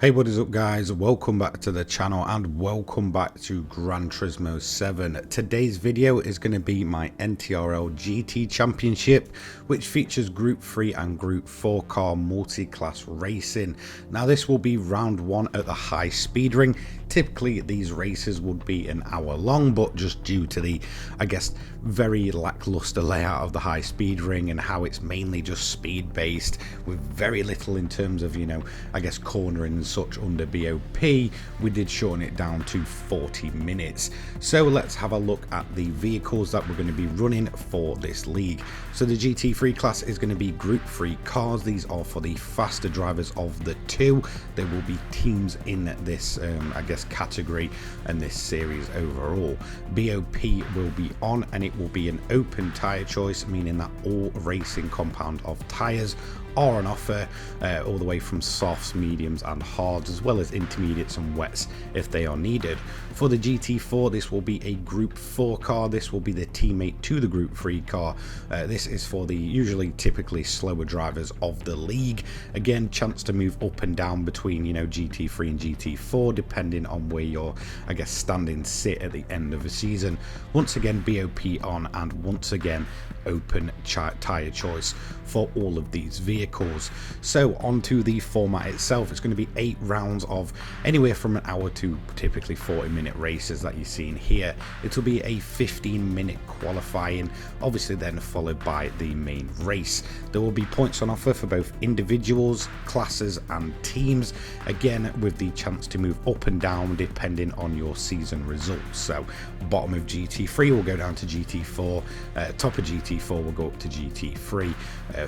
Hey, what is up guys, welcome back to the channel and welcome back to Gran Turismo 7. Today's video is going to be my NTRL GT Championship, which features Group 3 and Group 4 car multi-class racing. Now this will be round 1 at the high speed ring. Typically these races would be an hour long, but just due to the, I guess, very lackluster layout of the high speed ring and how it's mainly just speed based with very little in terms of, I guess, cornering and such under BOP, we did shorten it down to 40 minutes. So let's have a look at the vehicles that we're going to be running for this league. So the GT3 class is going to be Group 3 cars. These are for the faster drivers of the two. There will be teams in this, I guess, category and this series overall. BOP will be on, and it will be an open tyre choice, meaning that all racing compound of tyres are on offer, all the way from softs, mediums and hards, as well as intermediates and wets if they are needed. For the GT4, this will be a Group 4 car. This will be the teammate to the Group 3 car. This is for the typically slower drivers of the league. Again, chance to move up and down between, GT3 and GT4 depending on where your, I guess, standings sit at the end of the season. Once again, BOP on, and once again open tyre choice for all of these vehicles. So onto the format itself, it's going to be 8 rounds of anywhere from an hour to typically 40-minute races that you're seeing here. It will be a 15-minute qualifying, obviously then followed by the main race. There will be points on offer for both individuals, classes and teams, again with the chance to move up and down depending on your season results. So bottom of GT3 will go down to GT4, top of GT4 will go up to GT3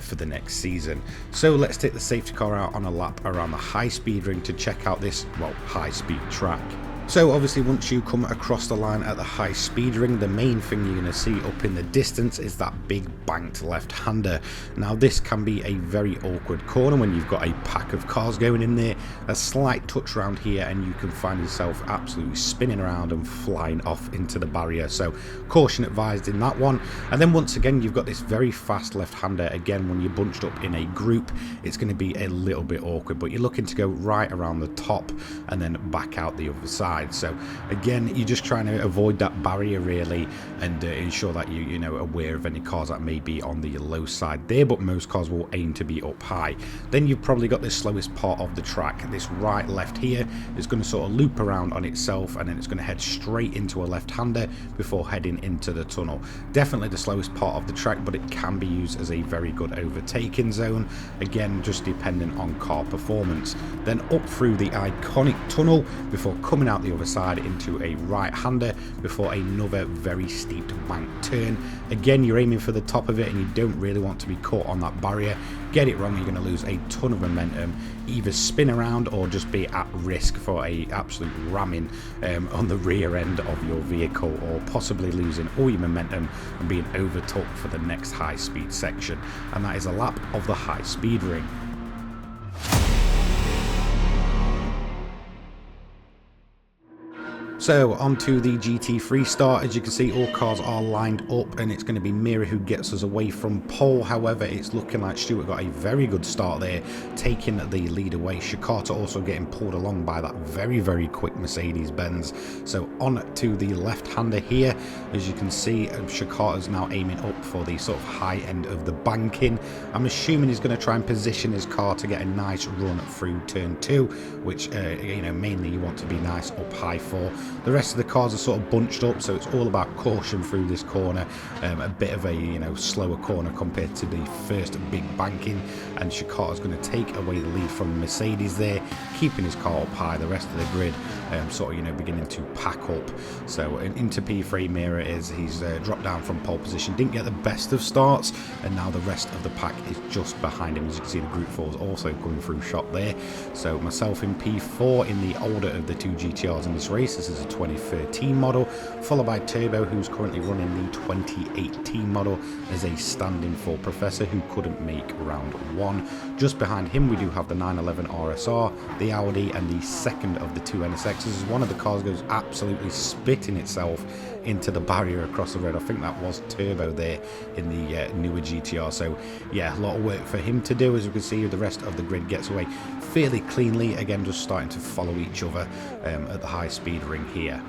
for the next season. So let's take the safety car out on a lap around the high speed ring to check out this, high speed track. So obviously once you come across the line at the high speed ring, the main thing you're going to see up in the distance is that big banked left-hander. Now this can be a very awkward corner when you've got a pack of cars going in there. A slight touch around here and you can find yourself absolutely spinning around and flying off into the barrier. So caution advised in that one. And then once again you've got this very fast left-hander. Again, when you're bunched up in a group, it's going to be a little bit awkward, but you're looking to go right around the top and then back out the other side. So again, you're just trying to avoid that barrier really, and ensure that you know aware of any cars that may be on the low side there, but most cars will aim to be up high. Then you've probably got the slowest part of the track. This right left here is going to sort of loop around on itself, and then it's going to head straight into a left-hander before heading into the tunnel. Definitely the slowest part of the track, but it can be used as a very good overtaking zone, again just dependent on car performance. Then up through the iconic tunnel before coming out the other side into a right-hander before another very steep bank turn. Again, you're aiming for the top of it and you don't really want to be caught on that barrier. Get it wrong, you're going to lose a ton of momentum, either spin around or just be at risk for a absolute ramming on the rear end of your vehicle, or possibly losing all your momentum and being overtook for the next high speed section. And that is a lap of the high speed ring. So onto the GT3 start. As you can see, all cars are lined up and it's going to be Mira who gets us away from pole. However, it's looking like Stuart got a very good start there, taking the lead away. Shikata also getting pulled along by that very quick Mercedes-Benz. So on to the left-hander here. As you can see, Shikata's now aiming up for the sort of high end of the banking. I'm assuming he's going to try and position his car to get a nice run through turn 2, which mainly you want to be nice up high for. The rest of the cars are sort of bunched up, so it's all about caution through this corner. A bit of a slower corner compared to the first big banking, and Shikata's going to take away the lead from Mercedes there, keeping his car up high. The rest of the grid beginning to pack up. So into P3 Mira he's dropped down from pole position, didn't get the best of starts, and now the rest of the pack is just behind him. As you can see, the Group 4 is also coming through shot there. So myself in P4 in the older of the two GTRs in this race. This is a 2013 model, followed by Turbo, who's currently running the 2018 model as a stand-in for Professor, who couldn't make round 1. Just behind him we do have the 911 RSR, the Audi and the second of the two NSXs, as one of the cars goes absolutely spitting itself into the barrier across the road. I think that was Turbo there in the newer GTR. So yeah, a lot of work for him to do. As you can see, the rest of the grid gets away fairly cleanly. Again, just starting to follow each other at the high speed ring here.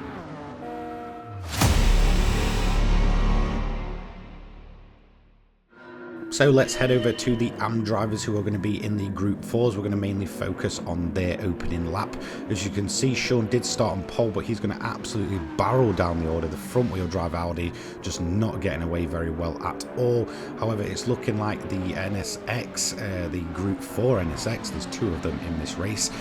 So let's head over to the AM drivers who are going to be in the Group 4s. We're going to mainly focus on their opening lap. As you can see, Sean did start on pole, but he's going to absolutely barrel down the order. The front wheel drive Audi just not getting away very well at all. However, it's looking like the NSX, the Group 4 NSX, there's two of them in this race,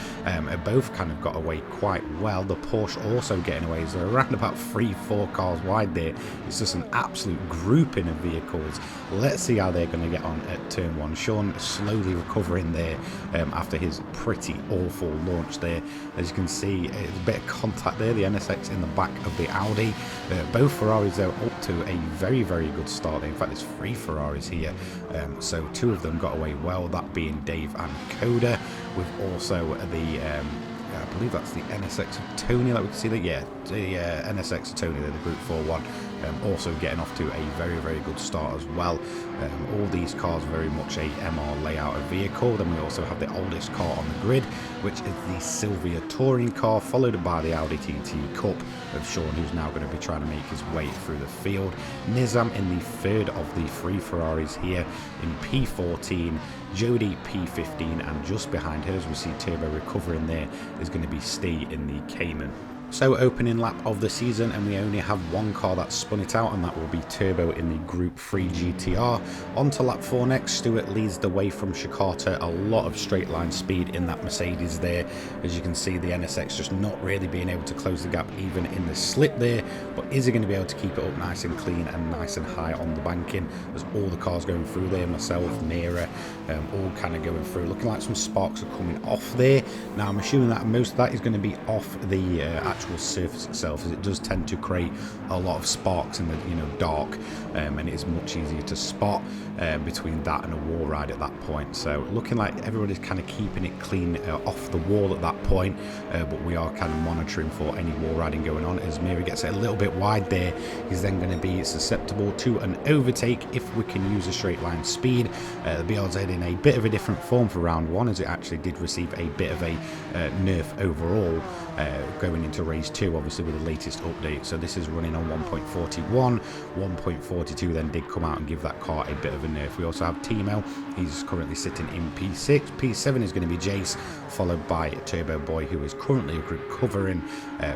both kind of got away quite well. The Porsche also getting away. So around about 3-4 cars wide there. It's just an absolute grouping of vehicles. Let's see how they're going to get on at turn 1. Sean slowly recovering there after his pretty awful launch there. As you can see, a bit of contact there, the NSX in the back of the Audi. Both Ferraris though up to a very good start there. In fact, there's 3 Ferraris here, so 2 of them got away well, that being Dave and Coda, with also the I believe that's the NSX of Tony that we can see that, yeah, the NSX of Tony there, the Group 4 one, also getting off to a very good start as well. All these cars very much a MR layout of vehicle. Then we also have the oldest car on the grid, which is the Silvia touring car, followed by the Audi TT Cup of Sean, who's now going to be trying to make his way through the field. Nizam in the third of the 3 Ferraris here in P14, Jody P15, and just behind her, as we see Turbo recovering there, is going to be Steve in the Cayman. So opening lap of the season, and we only have one car that spun it out, and that will be Turbo in the Group 3 GTR. On to lap 4 next. Stuart leads the way from Shikata. A lot of straight line speed in that Mercedes there. As you can see, the NSX just not really being able to close the gap even in the slip there, but is he going to be able to keep it up nice and clean and nice and high on the banking, as all the cars going through there, myself, Mira, all kind of going through. Looking like some sparks are coming off there. Now I'm assuming that most of that is going to be off the actual surface itself, as it does tend to create a lot of sparks in the dark, and it is much easier to spot between that and a wall ride at that point. So looking like everybody's kind of keeping it clean off the wall at that point, but we are kind of monitoring for any wall riding going on. As Mira gets it a little bit wide there, he's then going to be susceptible to an overtake if we can use a straight line speed. The BRZ in a bit of a different form for round 1, as it actually did receive a bit of a nerf overall going into race 2, obviously with the latest update. So this is running on 1.41. 1.42 then did come out and give that car a bit of a nerf. We also have Timo, he's currently sitting in P6. P7 is going to be Jace, followed by Turbo Boy, who is currently recovering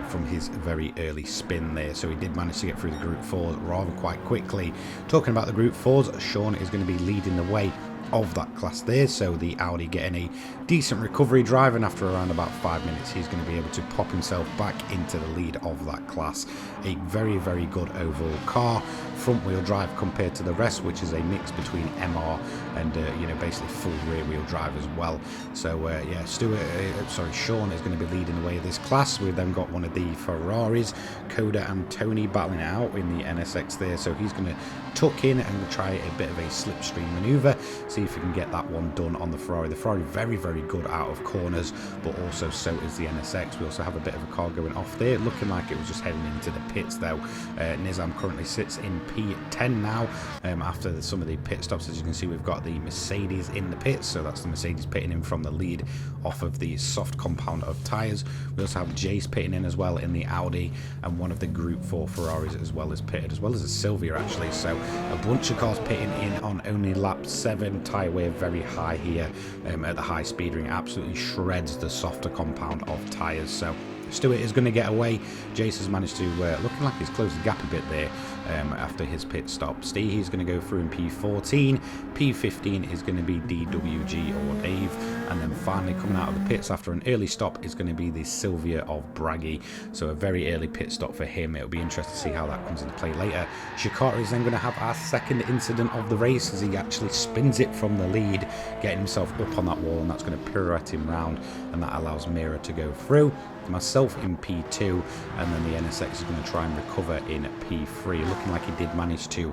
from his very early spin there. So he did manage to get through the Group 4 rather quite quickly. Talking about the Group 4s, Sean is going to be leading the way of that class there, so the Audi getting a decent recovery drive, and after around about 5 minutes he's going to be able to pop himself back into the lead of that class. A very good overall car, front wheel drive compared to the rest, which is a mix between MR and basically full rear wheel drive as well. So yeah, Sean is going to be leading the way of this class. We've then got one of the Ferraris, Coda and Tony, battling it out in the NSX there, so he's going to tuck in and try a bit of a slipstream maneuver, see if we can get that one done on the Ferrari. The Ferrari very good out of corners, but also so is the NSX. We also have a bit of a car going off there, looking like it was just heading into the pits though. Nizam currently sits in P10 now after some of the pit stops. As you can see, we've got the Mercedes in the pits, so that's the Mercedes pitting in from the lead off of the soft compound of tyres. We also have Jace pitting in as well in the Audi, and one of the Group 4 Ferraris as well as pitted, as well as a Silvia actually. So a bunch of cars pitting in on only lap 7. Tyre wear very high here at the high speed ring, absolutely shreds the softer compound of tyres. So Stuart is going to get away. Jace has managed to, looking like he's closed the gap a bit there after his pit stop. Steve, he's going to go through in P14. P15 is going to be DWG or Dave. And then finally coming out of the pits after an early stop is going to be the Silvia of Braggy. So a very early pit stop for him. It'll be interesting to see how that comes into play later. Shikata is then going to have our second incident of the race, as he actually spins it from the lead, getting himself up on that wall, and that's going to pirouette him round, and that allows Mira to go through. Myself in P2, and then the NSX is going to try and recover in P3. Looking like he did manage to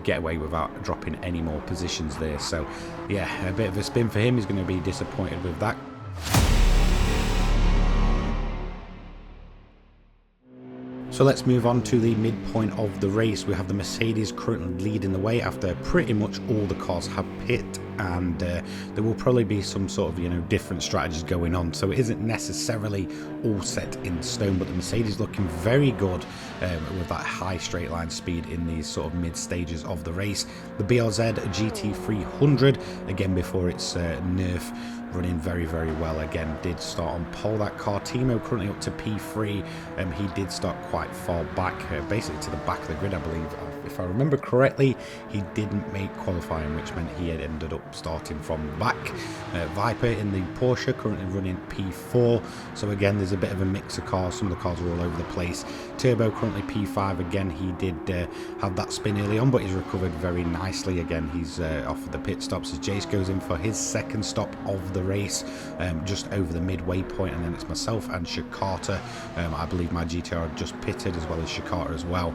get away without dropping any more positions there. So yeah, a bit of a spin for him. He's going to be disappointed with that. So let's move on to the midpoint of the race. We have the Mercedes currently leading the way after pretty much all the cars have pit, and there will probably be some sort of different strategies going on, so it isn't necessarily all set in stone, but the Mercedes looking very good with that high straight line speed in these sort of mid stages of the race. The BRZ GT300, again before its nerf, running very well. Again, did start on pole. That car, Timo, currently up to P3. He did start quite far back, basically to the back of the grid, I believe. If I remember correctly, he didn't make qualifying, which meant he had ended up starting from back. Viper in the Porsche currently running P4. So again, there's a bit of a mix of cars. Some of the cars are all over the place. Turbo currently P5. Again, he did have that spin early on, but he's recovered very nicely. Again, he's off of the pit stops as Jace goes in for his second stop of the race, just over the midway point, and then it's myself and Shikata. I believe my GTR had just pitted, as well as Shikata as well,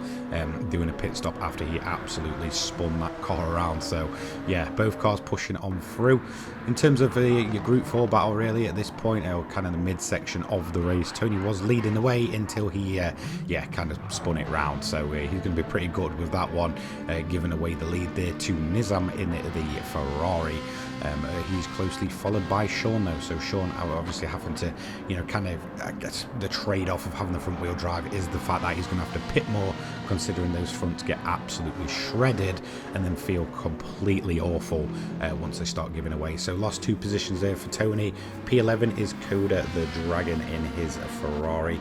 doing a pit stop after he absolutely spun that car around. So yeah, both cars pushing on through. In terms of your Group 4 battle, really at this point, kind of the midsection of the race, Tony was leading the way until he kind of spun it round. So he's going to be pretty good with that one, giving away the lead there to Nizam in the Ferrari. He's closely followed by Sean though, so Sean obviously having to, kind of, I guess the trade-off of having the front wheel drive is the fact that he's going to have to pit more, considering those fronts get absolutely shredded and then feel completely awful once they start giving away. So lost 2 positions there for Tony. P11 is Coda the Dragon in his Ferrari,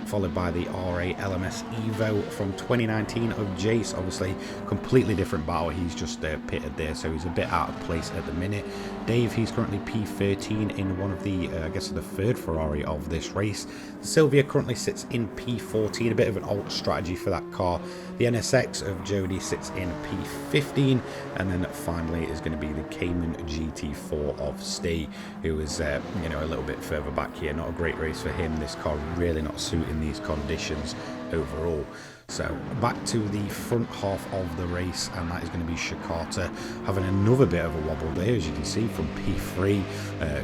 followed by the RA LMS Evo from 2019 of Jace. Obviously completely different battle. He's just pitted there, so he's a bit out of place at the minute. Dave, he's currently P13 in one of the, I guess the third Ferrari of this race. Sylvia currently sits in P14, a bit of an alt strategy for that car. The NSX of Jody sits in P15, and then finally is going to be the Cayman GT4 of Stee, who is, a little bit further back here. Not a great race for him. This car really not suiting these conditions overall. So back to the front half of the race, and that is going to be Shikata having another bit of a wobble there, as you can see, from P3,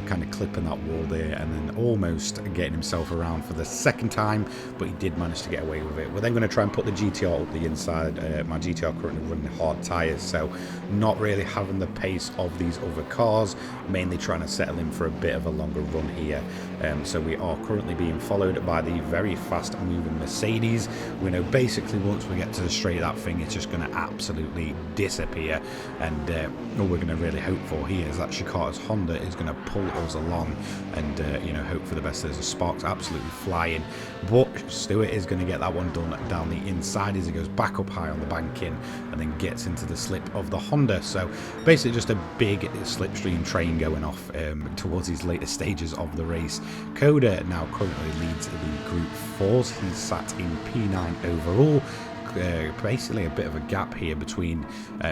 kind of clipping that wall there, and then almost getting himself around for the second time, but he did manage to get away with it. We're then going to try and put the GTR up the inside. My GTR currently running hard tyres, so not really having the pace of these other cars, mainly trying to settle in for a bit of a longer run here. So we are currently being followed by the very fast moving Mercedes. We know basically once we get to the straight, that thing is just going to absolutely disappear, and all we're going to really hope for here is that Shikata's Honda is going to pull us along, and hope for the best. There's a Sparks absolutely flying, but Stewart is going to get that one done down the inside as he goes back up high on the banking and then gets into the slip of the Honda. So basically just a big slipstream train going off towards these later stages of the race. Coda now currently leads the Group 4s. He's sat in P9 overall. Basically a bit of a gap here between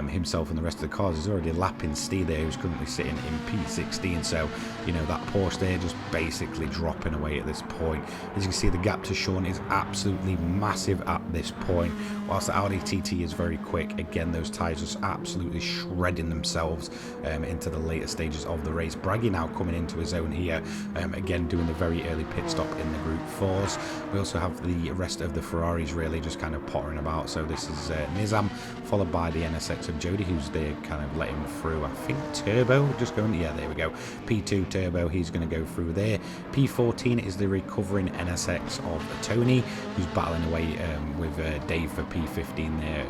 himself and the rest of the cars. He's already lapping Stee there, who's currently sitting in P16, so that Porsche there just basically dropping away at this point. As you can see, the gap to Sean is absolutely massive at this point, whilst the Audi TT is very quick. Again, those tyres just absolutely shredding themselves into the later stages of the race. Braggy now coming into his own here, again doing the very early pit stop in the Group 4s. We also have the rest of the Ferraris really just kind of pottering about. So this is Nizam, followed by the NSX of Jody, who's there kind of letting through, I think, Turbo, just going, yeah, there we go, P2 Turbo, he's going to go through there. P14 is the recovering NSX of Tony, who's battling away with Dave for P15 there.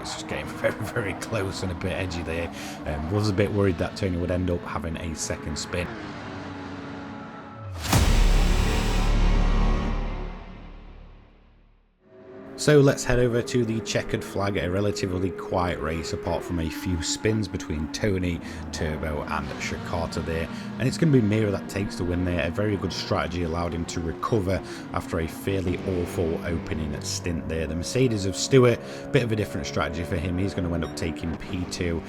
It's just getting very close and a bit edgy there. Was a bit worried that Tony would end up having a second spin. So let's head over to the checkered flag, a relatively quiet race apart from a few spins between Tony, Turbo and Shikata there. And it's going to be Mira that takes the win there. A very good strategy allowed him to recover after a fairly awful opening stint there. The Mercedes of Stewart, bit of a different strategy for him. He's going to end up taking P2.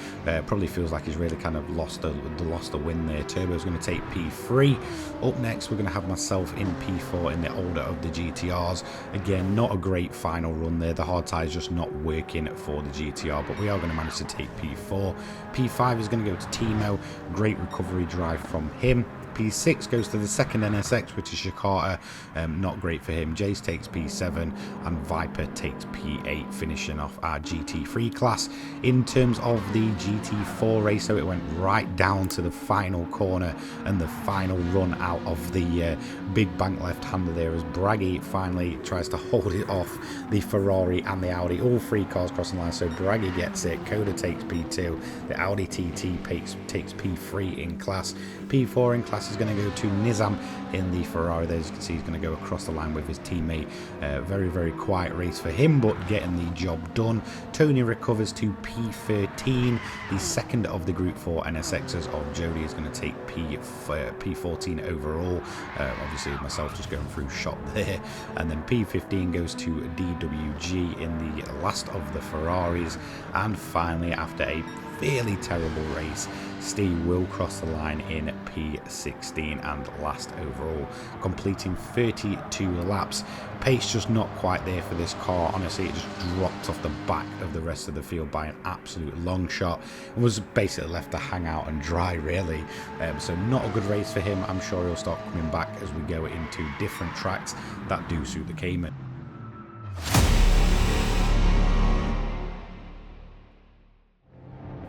Probably feels like he's really kind of lost the win there. Turbo's going to take P3. Up next, we're going to have myself in P4 in the older of the GTRs. Again, not a great final run there. The hard tyres just not working for the GTR, but we are going to manage to take P4. P5 is going to go to Timo. Great recovery drive from him. P6 goes to the second NSX, which is Shikata. Not great for him. Jace takes P7 and Viper takes P8, finishing off our GT3 class. In terms of the GT4 race, so it went right down to the final corner and the final run out of the big bank left-hander there, as Braggy finally tries to hold it off the Ferrari and the Audi. All three cars crossing the line, so Braggy gets it. Coda takes P2. The Audi TT takes P3 in class. P4 in class is going to go to Nizam in the Ferrari there. As you can see, he's going to go across the line with his teammate. Very quiet race for him, but getting the job done. Tony recovers to P13. The second of the Group 4 NSXs of Jody is going to take P14 overall. Obviously myself just going through shot there. And then P15 goes to DWG in the last of the Ferraris. And finally, after a fairly terrible race, Steve will cross the line in P16 and last overall, completing 32 laps. Pace just not quite there for this car. Honestly, it just dropped off the back of the rest of the field by an absolute long shot and was basically left to hang out and dry, really. So not a good race for him. I'm sure he'll start coming back as we go into different tracks that do suit the Cayman.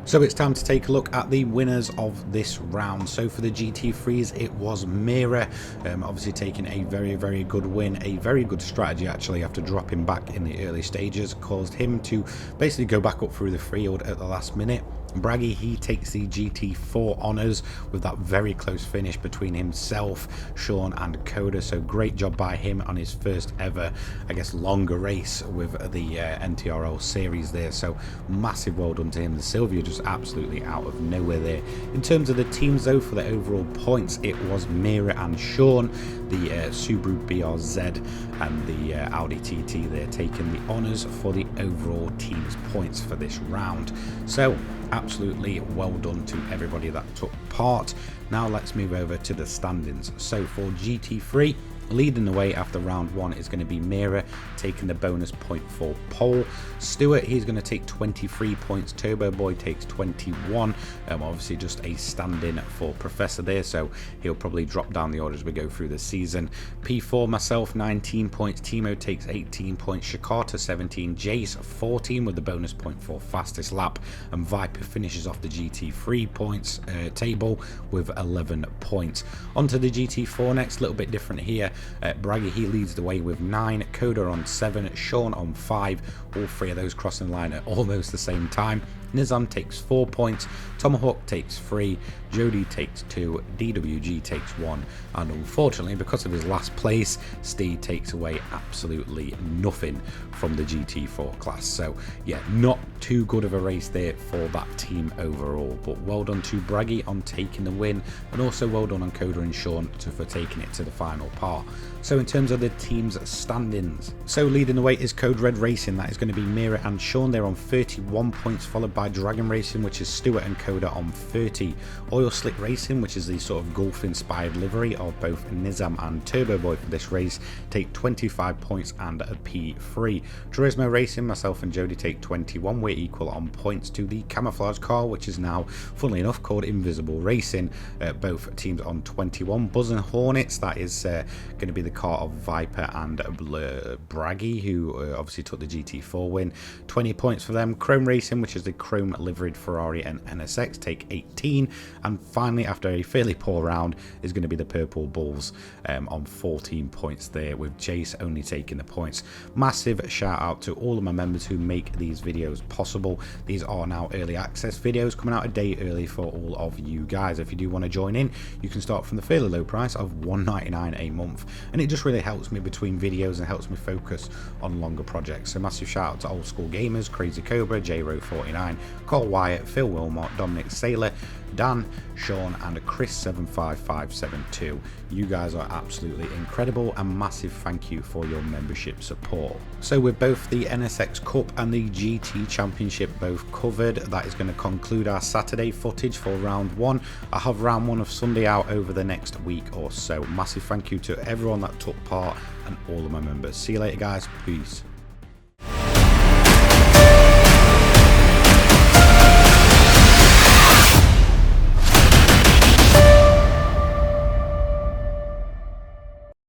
So it's time to take a look at the winners of this round. So for the GT3s, it was Mira, obviously taking a very good win. A very good strategy, actually, after dropping back in the early stages, caused him to basically go back up through the field at the last minute. Braggy, he takes the GT4 honours with that very close finish between himself, Sean and Coda. So great job by him on his first ever, I guess, longer race with the NTRL series there. So massive well done to him. The Sylvia just absolutely out of nowhere there. In terms of the teams though, for the overall points, it was Mira and Sean, the Subaru BRZ and the Audi TT there taking the honours for the overall team's points for this round. So absolutely well done to everybody that took part. Now let's move over to the standings. So for GT3, leading the way after round 1 is going to be Mira, taking the bonus point for pole. Stuart, he's going to take 23 points. Turbo Boy takes 21. Obviously just a stand-in for Professor there, so he'll probably drop down the order as we go through the season. P4, myself, 19 points. Timo takes 18 points. Shikata, 17. Jace, 14 with the bonus point for fastest lap. And Viper finishes off the GT3 points table with 11 points. Onto the GT4 next, a little bit different here. Braggy, he leads the way with 9, Coda on 7, Sean on 5, all three of those crossing the line at almost the same time. Nizam takes 4 points, Tomahawk takes 3, Jody takes 2, DWG takes 1, and unfortunately, because of his last place, Steve takes away absolutely nothing from the GT4 class. So yeah, not too good of a race there for that team overall, but well done to Braggy on taking the win, and also well done on Coda and Sean for taking it to the final part. So in terms of the team's standings, so leading the way is Code Red Racing. That is going to be Mira and Sean. They're on 31 points, followed by Dragon Racing, which is Stuart and Coda on 30. Oil Slick Racing, which is the sort of golf inspired livery of both Nizam and Turbo Boy for this race, take 25 points and a P3. Turismo Racing, myself and Jody take 21. We're equal on points to the camouflage car, which is now, funnily enough, called Invisible Racing. Both teams on 21. Buzz and Hornets, that is going to be the car of Viper and Braggy, who obviously took the GT4 win. 20 points for them. Chrome Racing, which is the chrome liveried Ferrari and NSX, take 18. And finally, after a fairly poor round, is going to be the Purple Bulls on 14 points there, with Jace only taking the points. Massive shout out to all of my members who make these videos possible. These are now early access videos coming out a day early for all of you guys. If you do want to join in, you can start from the fairly low price of $1.99 a month, and it just really helps me between videos and helps me focus on longer projects. So massive shout out to Old School Gamers, Crazy Cobra, J-Row49, Cole Wyatt, Phil Wilmot, Dominic Saylor, Dan, Sean, and Chris75572. You guys are absolutely incredible, and massive thank you for your membership support. So with both the NSX Cup and the GT Championship both covered, that is going to conclude our Saturday footage for round 1. I have round 1 of Sunday out over the next week or so. Massive thank you to everyone that took part and all of my members. See you later, guys. Peace.